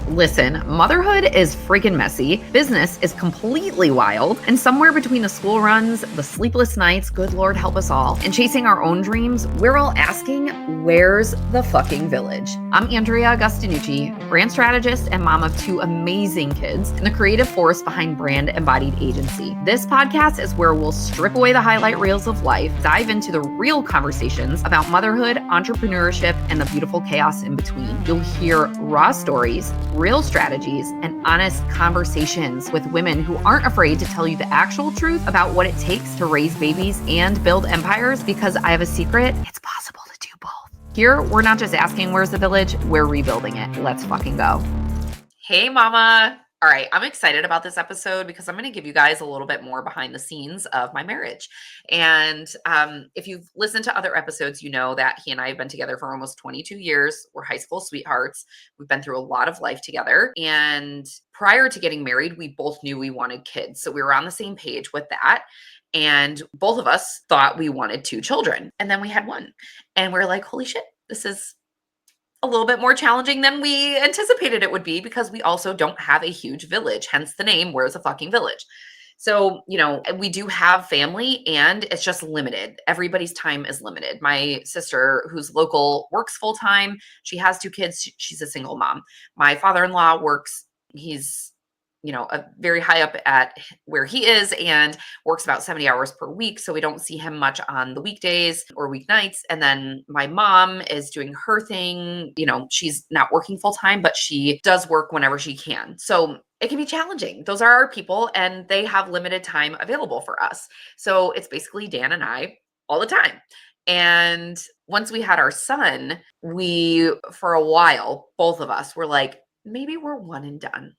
Listen, motherhood is freaking messy, business is completely wild, and somewhere between the school runs, the sleepless nights, good Lord help us all, and chasing our own dreams, we're all asking, where's the fucking village? I'm Andrea Augustinucci, brand strategist and mom of two amazing kids, and the creative force behind Brand Embodied Agency. This podcast is where we'll strip away the highlight reels of life, dive into the real conversations about motherhood, entrepreneurship, and the beautiful chaos in between. You'll hear raw stories, real strategies, and honest conversations with women who aren't afraid to tell you the actual truth about what it takes to raise babies and build empires, because I have a secret, it's possible to do both. Here, we're not just asking where's the village, we're rebuilding it. Let's fucking go. Hey, mama. All right, I'm excited about this episode because I'm going to give you guys a little bit more behind the scenes of my marriage. And if you've listened to other episodes, you know that he and I have been together for almost 22 years. We're high school sweethearts. We've been through a lot of life together. And prior to getting married, we both knew we wanted kids. So we were on the same page with that. And both of us thought we wanted 2 children. And then we had one. And we're like, holy shit, this is a little bit more challenging than we anticipated it would be, because we also don't have a huge village, hence the name, Where's the Fucking Village? So, we do have family and it's just limited. Everybody's time is limited. My sister, who's local, works full time. She has 2 kids. She's a single mom. My father-in-law works, he's a very high up at where he is and works about 70 hours per week. So we don't see him much on the weekdays or weeknights. And then my mom is doing her thing. She's not working full time, but she does work whenever she can. So it can be challenging. Those are our people and they have limited time available for us. So it's basically Dan and I all the time. And once we had our son, for a while, both of us were like, maybe we're one and done,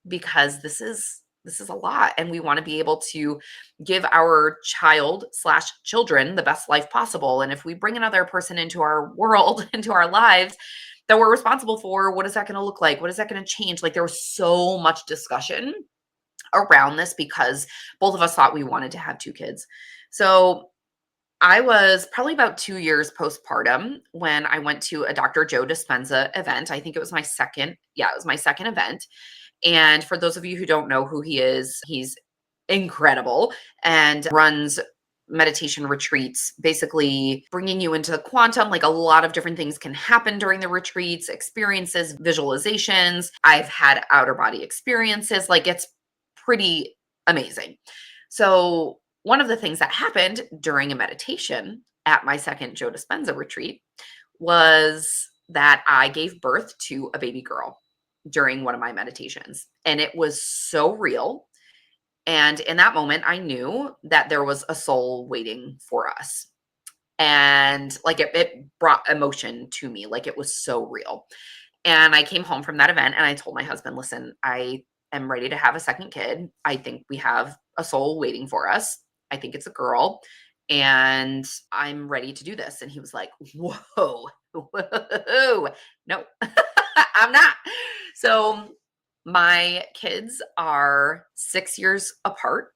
because this is a lot and we want to be able to give our child/children the best life possible. And if we bring another person into our world, into our lives that we're responsible for, what is that going to look like? What is that going to change? Like, there was so much discussion around this because both of us thought we wanted to have 2 kids. So I was probably about 2 years postpartum when I went to a Dr. Joe Dispenza event. I think it was my second. Yeah, it was my second event. And for those of you who don't know who he is, he's incredible and runs meditation retreats, basically bringing you into quantum. Like, a lot of different things can happen during the retreats, experiences, visualizations. I've had outer body experiences. Like, it's pretty amazing. So one of the things that happened during a meditation at my second Joe Dispenza retreat was that I gave birth to a baby girl during one of my meditations. And it was so real. And in that moment, I knew that there was a soul waiting for us. And like, it brought emotion to me. Like, it was so real. And I came home from that event and I told my husband, listen, I am ready to have a second kid. I think we have a soul waiting for us. I think it's a girl. And I'm ready to do this. And he was like, whoa, no, I'm not. So my kids are 6 years apart.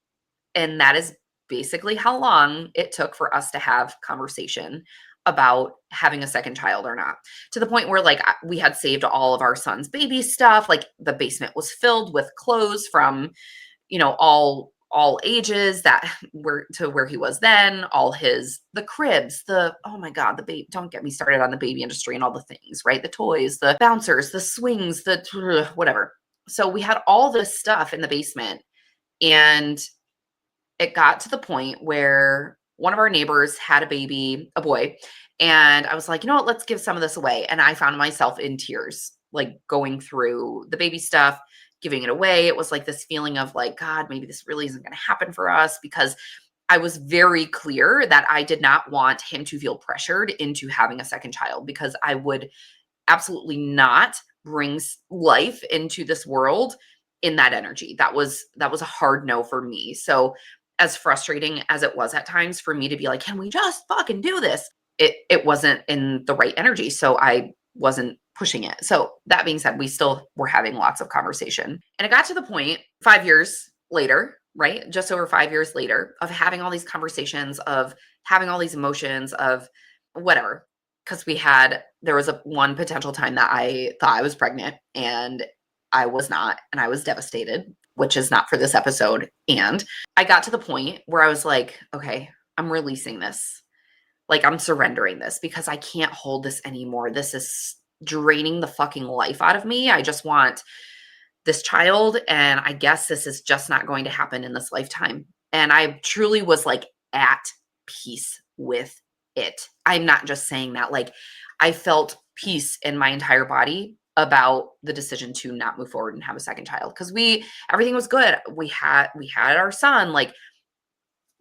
And that is basically how long it took for us to have conversation about having a second child or not, to the point where, like, we had saved all of our son's baby stuff. Like, the basement was filled with clothes from, all ages that were to where he was then, the cribs, oh my God, the baby, don't get me started on the baby industry and all the things, right? The toys, the bouncers, the swings, whatever. So we had all this stuff in the basement, and it got to the point where one of our neighbors had a baby, a boy, and I was like, you know what, let's give some of this away. And I found myself in tears, like, going through the baby stuff, giving it away. It was like this feeling of like, God, maybe this really isn't going to happen for us, because I was very clear that I did not want him to feel pressured into having a second child, because I would absolutely not bring life into this world in that energy. That was a hard no for me. So as frustrating as it was at times for me to be like, can we just fucking do this? It wasn't in the right energy. So I wasn't pushing it. So that being said, we still were having lots of conversation. And it got to the point 5 years later, right? Just over 5 years later, of having all these conversations, of having all these emotions, of whatever. Because there was one potential time that I thought I was pregnant, and I was not, and I was devastated, which is not for this episode. And I got to the point where I was like, okay, I'm releasing this. Like, I'm surrendering this because I can't hold this anymore. This is draining the fucking life out of me. I just want this child, and I guess this is just not going to happen in this lifetime. And I truly was like at peace with it. I'm not just saying that. Like, I felt peace in my entire body about the decision to not move forward and have a second child, because everything was good. We had our son, like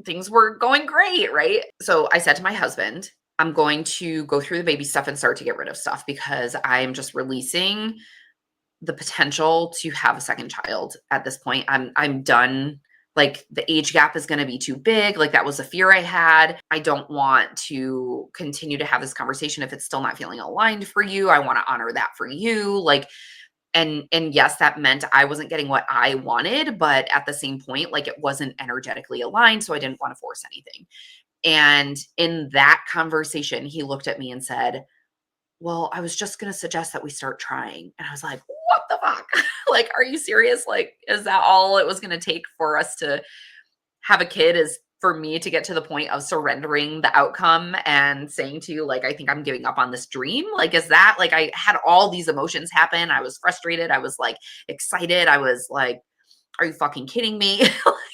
things were going great, right? So I said to my husband, I'm going to go through the baby stuff and start to get rid of stuff because I'm just releasing the potential to have a second child at this point. I'm done. Like, the age gap is going to be too big. Like, that was a fear I had. I don't want to continue to have this conversation if it's still not feeling aligned for you. I want to honor that for you. Like, and yes, that meant I wasn't getting what I wanted, but at the same point, like, it wasn't energetically aligned, so I didn't want to force anything. And in that conversation, he looked at me and said, well, I was just going to suggest that we start trying. And I was like, what the fuck? Like, are you serious? Like, is that all it was going to take for us to have a kid, is for me to get to the point of surrendering the outcome and saying to you, like, I think I'm giving up on this dream? Like, is that, like, I had all these emotions happen. I was frustrated. I was like excited. I was like, are you fucking kidding me? Like,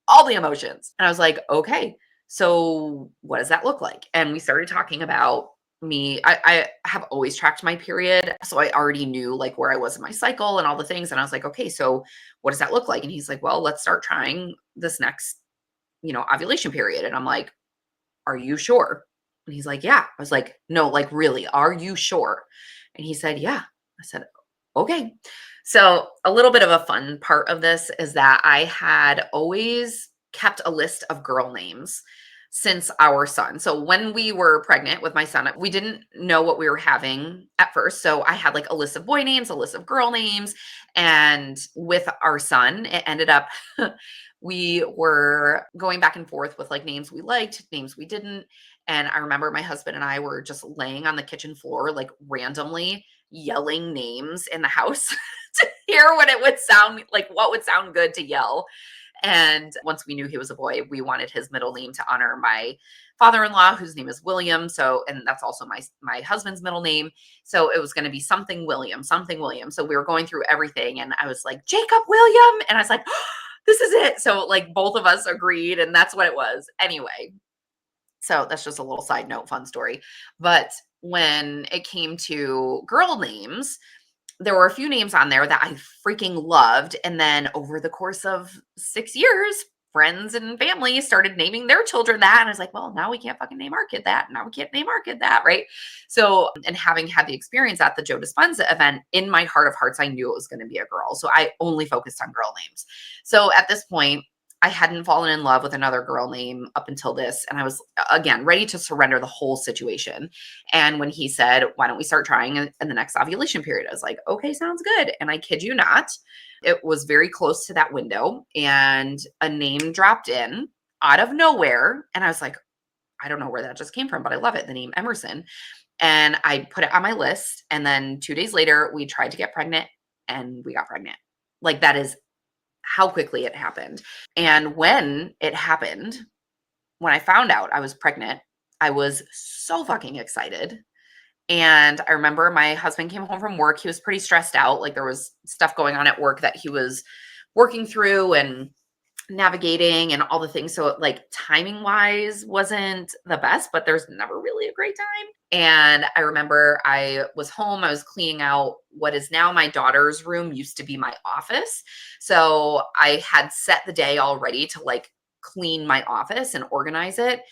all the emotions. And I was like, okay, so what does that look like? And we started talking about I have always tracked my period. So I already knew like where I was in my cycle and all the things. And I was like, okay, so what does that look like? And he's like, well, let's start trying this next, ovulation period. And I'm like, are you sure? And he's like, yeah. I was like, no, like, really, are you sure? And he said, yeah. I said, okay. So a little bit of a fun part of this is that I had always kept a list of girl names since our son. So when we were pregnant with my son, we didn't know what we were having at first. So I had like a list of boy names, a list of girl names. And with our son, it ended up we were going back and forth with like names we liked, names we didn't. And I remember my husband and I were just laying on the kitchen floor, like randomly yelling names in the house to hear what it would sound like, what would sound good to yell. And once we knew he was a boy, we wanted his middle name to honor my father-in-law, whose name is William. So, and that's also my husband's middle name. So it was going to be something William, something William. So we were going through everything, and I was like, Jacob William, and I was like, oh, this is it. So like both of us agreed, and that's what it was. Anyway, so that's just a little side note, fun story. But when it came to girl names, there were a few names on there that I freaking loved. And then over the course of 6 years, friends and family started naming their children that. And I was like, well, now we can't fucking name our kid that. Now we can't name our kid that. Right. So, and having had the experience at the Joe Dispenza event, in my heart of hearts, I knew it was going to be a girl. So I only focused on girl names. So at this point, I hadn't fallen in love with another girl name up until this. And I was, again, ready to surrender the whole situation. And when he said, why don't we start trying in the next ovulation period? I was like, okay, sounds good. And I kid you not, it was very close to that window, and a name dropped in out of nowhere. And I was like, I don't know where that just came from, but I love it. The name Emerson. And I put it on my list. And then 2 days later, we tried to get pregnant and we got pregnant. Like, that is how quickly it happened. And when it happened, when I found out I was pregnant, I was so fucking excited. And I remember my husband came home from work. He was pretty stressed out. Like, there was stuff going on at work that he was working through and navigating and all the things. So like, timing wise wasn't the best, but there's never really a great time. And I remember I was home, I was cleaning out what is now my daughter's room, used to be my office. So I had set the day already to like clean my office and organize it.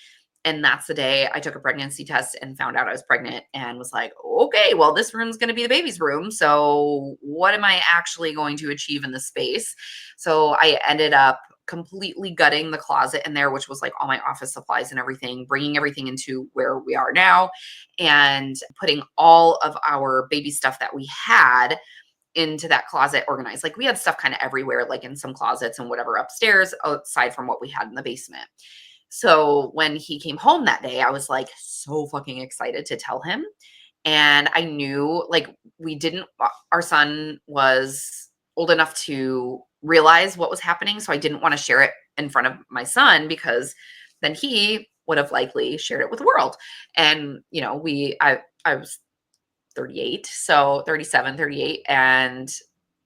And that's the day I took a pregnancy test and found out I was pregnant, and was like, okay, well, this room's going to be the baby's room. So what am I actually going to achieve in this space? So I ended up completely gutting the closet in there, which was like all my office supplies and everything, bringing everything into where we are now, and putting all of our baby stuff that we had into that closet organized. Like, we had stuff kind of everywhere, like in some closets and whatever upstairs, aside from what we had in the basement. So when he came home that day, I was like so fucking excited to tell him. And I knew like our son was old enough to realize what was happening. So I didn't want to share it in front of my son because then he would have likely shared it with the world. And, I was 38, so 37, 38. And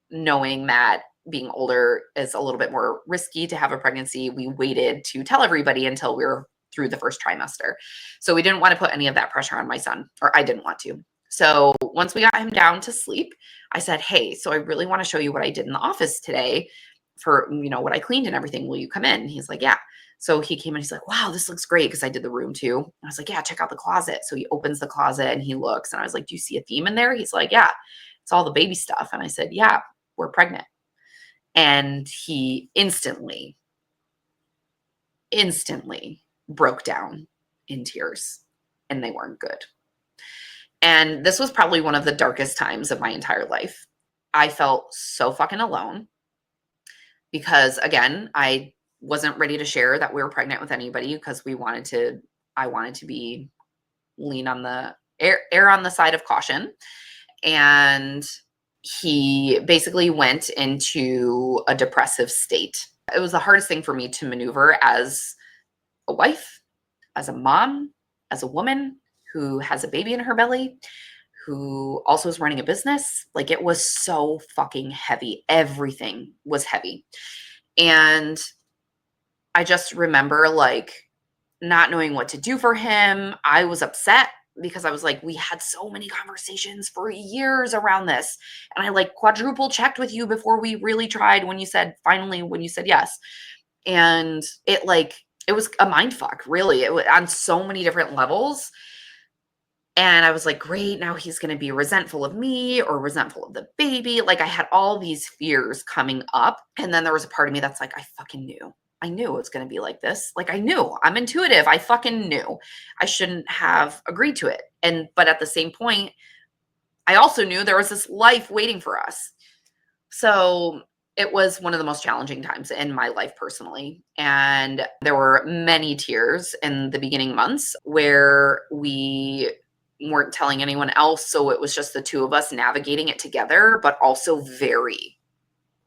knowing that being older is a little bit more risky to have a pregnancy, we waited to tell everybody until we were through the first trimester. So we didn't want to put any of that pressure on my son, or I didn't want to. So once we got him down to sleep, I said, "Hey, so I really want to show you what I did in the office today for, what I cleaned and everything. Will you come in?" And he's like, "Yeah." So he came in, he's like, "Wow, this looks great." Because I did the room too. And I was like, "Yeah, check out the closet." So he opens the closet and he looks, and I was like, "Do you see a theme in there?" He's like, "Yeah, it's all the baby stuff." And I said, "Yeah, we're pregnant." And he instantly broke down in tears, and they weren't good. And this was probably one of the darkest times of my entire life. I felt so fucking alone because, again, I wasn't ready to share that we were pregnant with anybody because I wanted to be lean on the air on the side of caution. And he basically went into a depressive state. It was the hardest thing for me to maneuver as a wife, as a mom, as a woman who has a baby in her belly, who also is running a business. Like, it was so fucking heavy. Everything was heavy. And I just remember like not knowing what to do for him. I was upset because I was like, we had so many conversations for years around this. And I like quadruple checked with you before we really tried when you said yes. And it was a mind fuck, really. It was on so many different levels. And I was like, great, now he's going to be resentful of me or resentful of the baby. Like, I had all these fears coming up. And then there was a part of me that's like, I fucking knew. I knew it was going to be like this. Like, I knew. I'm intuitive. I fucking knew. I shouldn't have agreed to it. But at the same point, I also knew there was this life waiting for us. So it was one of the most challenging times in my life personally. And there were many tears in the beginning months where we weren't telling anyone else. So it was just the two of us navigating it together, but also very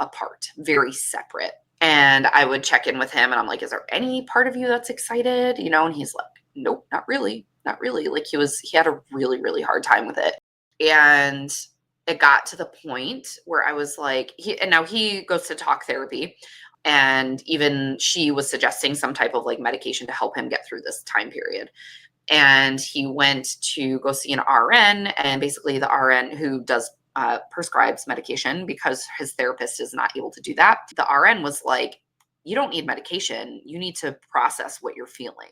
apart, very separate. And I would check in with him and I'm like, is there any part of you that's excited? And he's like, nope, not really. Not really. Like, he had a really, really hard time with it. And it got to the point where I was like, now he goes to talk therapy. And even she was suggesting some type of like medication to help him get through this time period. And he went to go see an RN, and basically the RN who does prescribes medication because his therapist is not able to do that. The RN was like, you don't need medication. You need to process what you're feeling.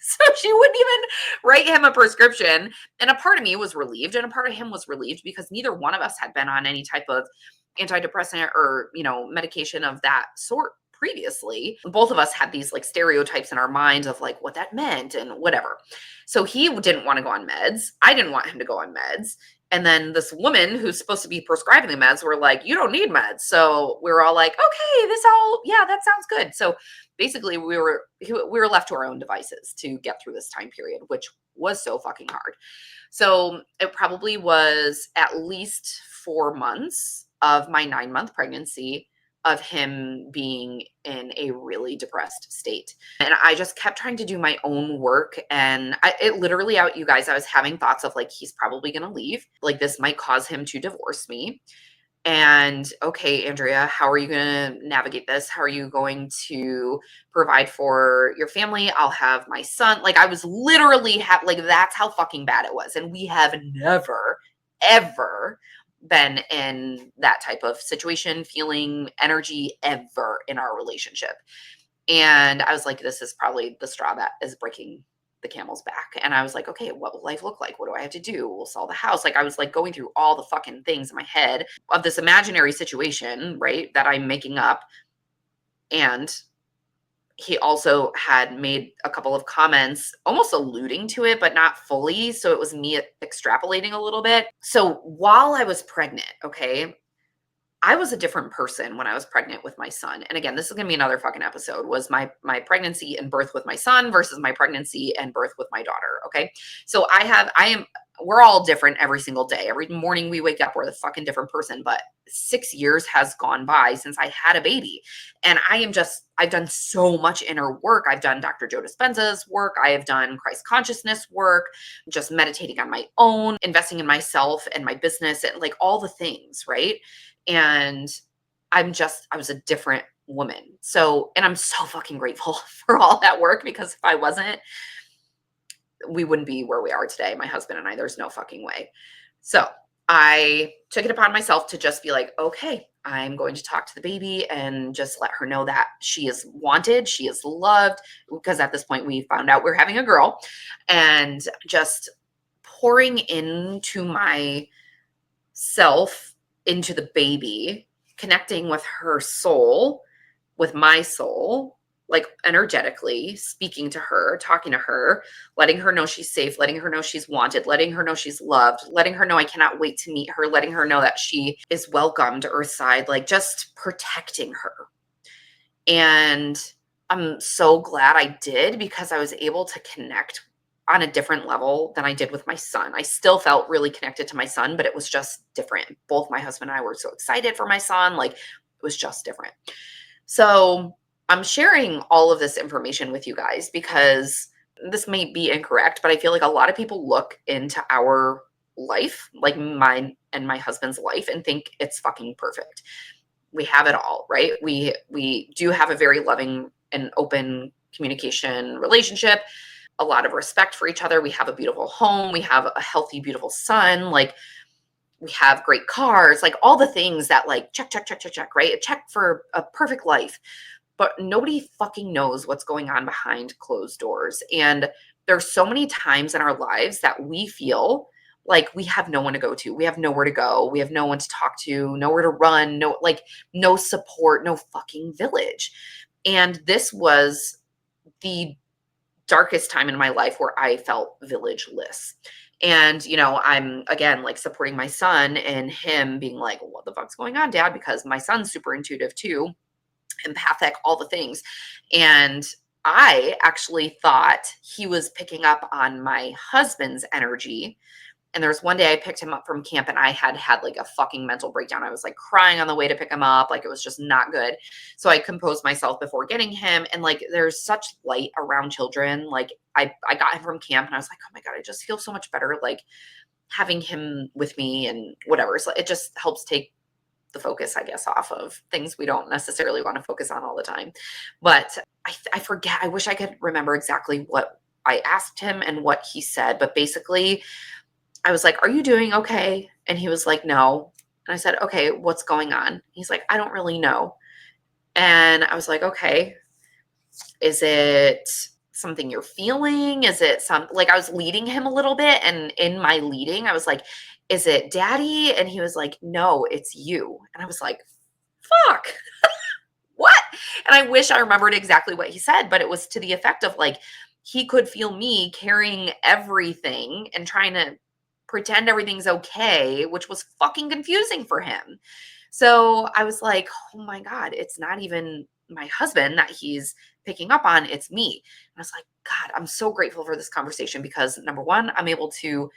So she wouldn't even write him a prescription. And a part of me was relieved and a part of him was relieved because neither one of us had been on any type of antidepressant or, medication of that sort previously. Both of us had these like stereotypes in our minds of like what that meant and whatever. So he didn't want to go on meds. I didn't want him to go on meds. And then this woman who's supposed to be prescribing the meds were like, you don't need meds. So we were all like, okay, that sounds good. So basically we were left to our own devices to get through this time period, which was so fucking hard. So it probably was at least 4 months of my 9-month pregnancy of him being in a really depressed state. And I just kept trying to do my own work. And it literally out, you guys, I was having thoughts of like, he's probably going to leave. Like, this might cause him to divorce me. And okay, Andrea, how are you going to navigate this? How are you going to provide for your family? I'll have my son. Like, I was literally like, that's how fucking bad it was. And we have never, ever been in that type of situation, feeling, energy ever in our relationship. And I was like, this is probably the straw that is breaking the camel's back. And I was like, okay, what will life look like? What do I have to do? We'll sell the house. Like, I was like going through all the fucking things in my head of this imaginary situation, right, that I'm making up. And he also had made a couple of comments almost alluding to it, but not fully. So it was me extrapolating a little bit. So while I was pregnant, okay, I was a different person when I was pregnant with my son. And again, this is going to be another fucking episode, was my pregnancy and birth with my son versus my pregnancy and birth with my daughter. Okay. So I am we're all different every single day. Every morning we wake up, we're the fucking different person. But 6 years has gone by since I had a baby. And I've done so much inner work. I've done Dr. Joe Dispenza's work. I have done Christ consciousness work, just meditating on my own, investing in myself and my business and like all the things, right? And I was a different woman. So, and I'm so fucking grateful for all that work because if I wasn't, we wouldn't be where we are today, my husband and I. There's no fucking way. So I took it upon myself to just be like, okay, I'm going to talk to the baby and just let her know that she is wanted, she is loved, because at this point we found out we're having a girl, and just pouring into myself, into the baby, connecting with her soul, with my soul, like energetically speaking to her, talking to her, letting her know she's safe, letting her know she's wanted, letting her know she's loved, letting her know I cannot wait to meet her, letting her know that she is welcome to Earthside, like just protecting her. And I'm so glad I did because I was able to connect on a different level than I did with my son. I still felt really connected to my son, but it was just different. Both my husband and I were so excited for my son. Like it was just different. So I'm sharing all of this information with you guys because this may be incorrect, but I feel like a lot of people look into our life, like mine and my husband's life, and think it's fucking perfect. We have it all, right? We do have a very loving and open communication relationship, a lot of respect for each other. We have a beautiful home. We have a healthy, beautiful son. Like we have great cars, like all the things that like check, check, check, check, check, right? A check for a perfect life. But nobody fucking knows what's going on behind closed doors. And there's so many times in our lives that we feel like we have no one to go to. We have nowhere to go. We have no one to talk to, nowhere to run, no support, no fucking village. And this was the darkest time in my life where I felt villageless. And, I'm again like supporting my son and him being like, what the fuck's going on, Dad? Because my son's super intuitive too, empathic, all the things. And I actually thought he was picking up on my husband's energy. And there was one day I picked him up from camp and I had like a fucking mental breakdown. I was like crying on the way to pick him up. Like it was just not good. So I composed myself before getting him. And like there's such light around children. Like I got him from camp and I was like, oh my God, I just feel so much better like having him with me and whatever. So it just helps take the focus, I guess, off of things we don't necessarily want to focus on all the time. But I forget. I wish I could remember exactly what I asked him and what he said. But basically, I was like, are you doing okay? And he was like, no. And I said, okay, what's going on? He's like, I don't really know. And I was like, okay, is it something you're feeling? Is it like I was leading him a little bit. And in my leading, I was like, is it daddy? And he was like, no, it's you. And I was like, fuck, what? And I wish I remembered exactly what he said, but it was to the effect of like, he could feel me carrying everything and trying to pretend everything's okay, which was fucking confusing for him. So I was like, oh my God, it's not even my husband that he's picking up on, it's me. And I was like, God, I'm so grateful for this conversation because number one, I'm able to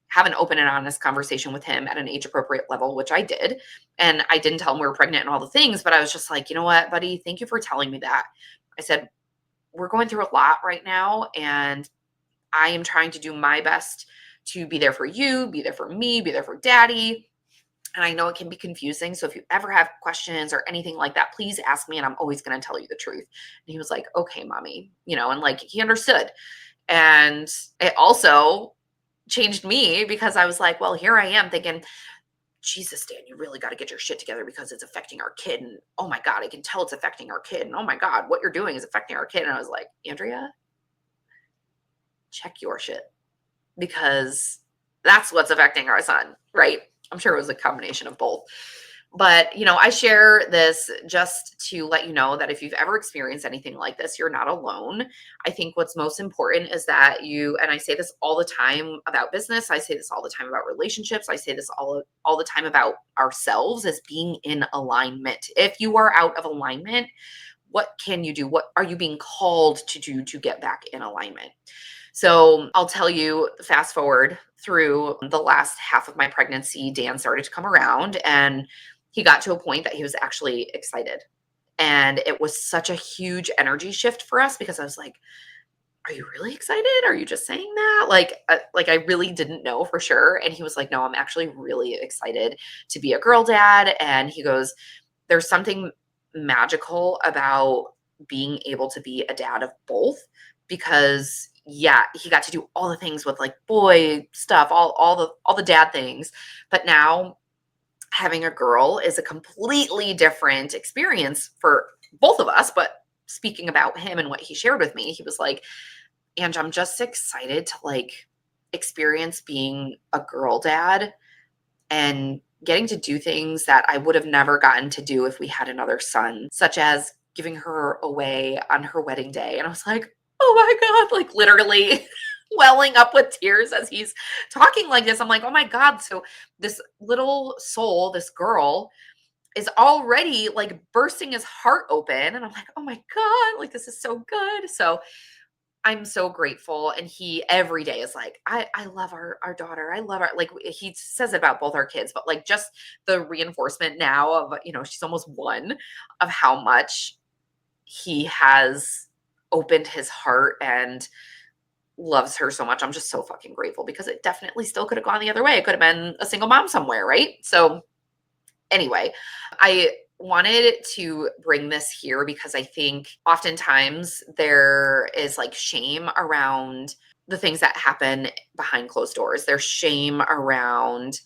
have an open and honest conversation with him at an age appropriate level, which I did. And I didn't tell him we were pregnant and all the things, but I was just like, you know what, buddy, thank you for telling me that. I said, we're going through a lot right now. And I am trying to do my best to be there for you, be there for me, be there for daddy. And I know it can be confusing. So if you ever have questions or anything like that, please ask me and I'm always going to tell you the truth. And he was like, okay, mommy, and like he understood. And it also changed me because I was like, well, here I am thinking, Jesus, Dan, you really got to get your shit together because it's affecting our kid. And oh my God, I can tell it's affecting our kid. And oh my God, what you're doing is affecting our kid. And I was like, Andrea, check your shit because that's what's affecting our son, right? I'm sure it was a combination of both. But, I share this just to let you know that if you've ever experienced anything like this, you're not alone. I think what's most important is that and I say this all the time about business. I say this all the time about relationships. I say this all the time about ourselves as being in alignment. If you are out of alignment, what can you do? What are you being called to do to get back in alignment? So I'll tell you, fast forward through the last half of my pregnancy, Dan started to come around and he got to a point that he was actually excited. And it was such a huge energy shift for us because I was like, are you really excited? Are you just saying that? Like I really didn't know for sure. And he was like, no, I'm actually really excited to be a girl dad. And he goes, there's something magical about being able to be a dad of both because yeah, he got to do all the things with like boy stuff, all the dad things. But now having a girl is a completely different experience for both of us. But speaking about him and what he shared with me, he was like, and I'm just excited to like experience being a girl dad and getting to do things that I would have never gotten to do if we had another son, such as giving her away on her wedding day. And I was like, oh my God, like literally welling up with tears as he's talking like this. I'm like, oh my God. So this little soul, this girl, is already like bursting his heart open. And I'm like, oh my God, like this is so good. So I'm so grateful. And he every day is like, I love our daughter. I love her. Like he says about both our kids, but like just the reinforcement now of, she's almost one, of how much he has opened his heart and loves her so much. I'm just so fucking grateful because it definitely still could have gone the other way. It could have been a single mom somewhere, right? So anyway, I wanted to bring this here because I think oftentimes there is like shame around the things that happen behind closed doors. There's shame around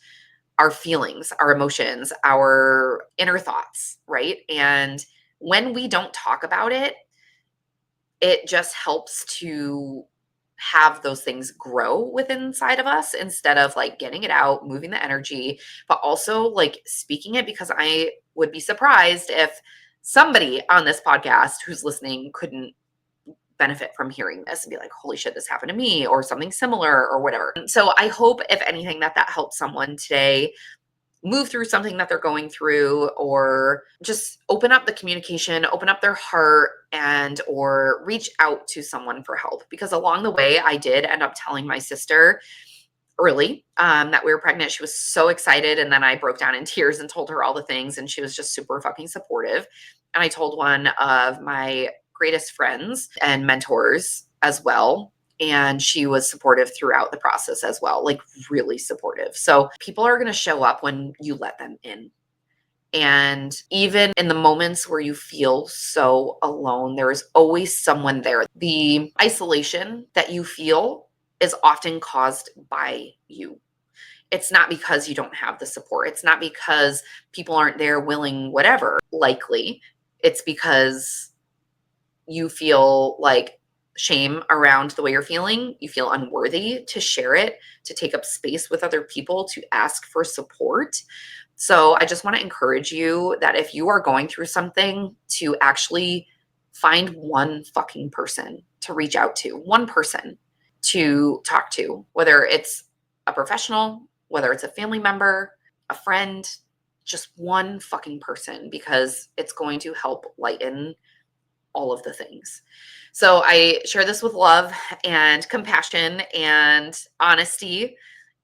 our feelings, our emotions, our inner thoughts, right? And when we don't talk about it, it just helps to have those things grow within inside of us instead of like getting it out, moving the energy, but also like speaking it, because I would be surprised if somebody on this podcast who's listening couldn't benefit from hearing this and be like, holy shit, this happened to me or something similar or whatever. So I hope if anything that helps someone today move through something that they're going through, or just open up the communication, open up their heart, and or reach out to someone for help. Because along the way, I did end up telling my sister early that we were pregnant. She was so excited. And then I broke down in tears and told her all the things. And she was just super fucking supportive. And I told one of my greatest friends and mentors as well. And she was supportive throughout the process as well, like really supportive. So people are going to show up when you let them in. And even in the moments where you feel so alone, there is always someone there. The isolation that you feel is often caused by you. It's not because you don't have the support. It's not because people aren't there willing, whatever, likely. It's because you feel like shame around the way you're feeling. You feel unworthy to share it, to take up space with other people, to ask for support. So I just want to encourage you that if you are going through something, to actually find one fucking person to reach out to, one person to talk to, whether it's a professional, whether it's a family member, a friend, just one fucking person, because it's going to help lighten all of the things. So I share this with love and compassion and honesty.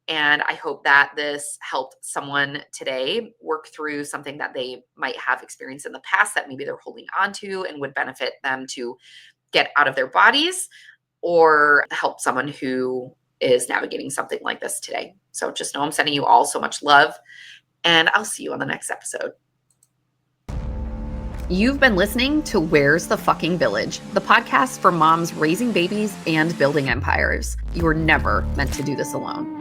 And I hope that this helped someone today work through something that they might have experienced in the past that maybe they're holding on to and would benefit them to get out of their bodies, or help someone who is navigating something like this today. So just know I'm sending you all so much love, and I'll see you on the next episode. You've been listening to Where's the Fucking Village, the podcast for moms raising babies and building empires. You were never meant to do this alone.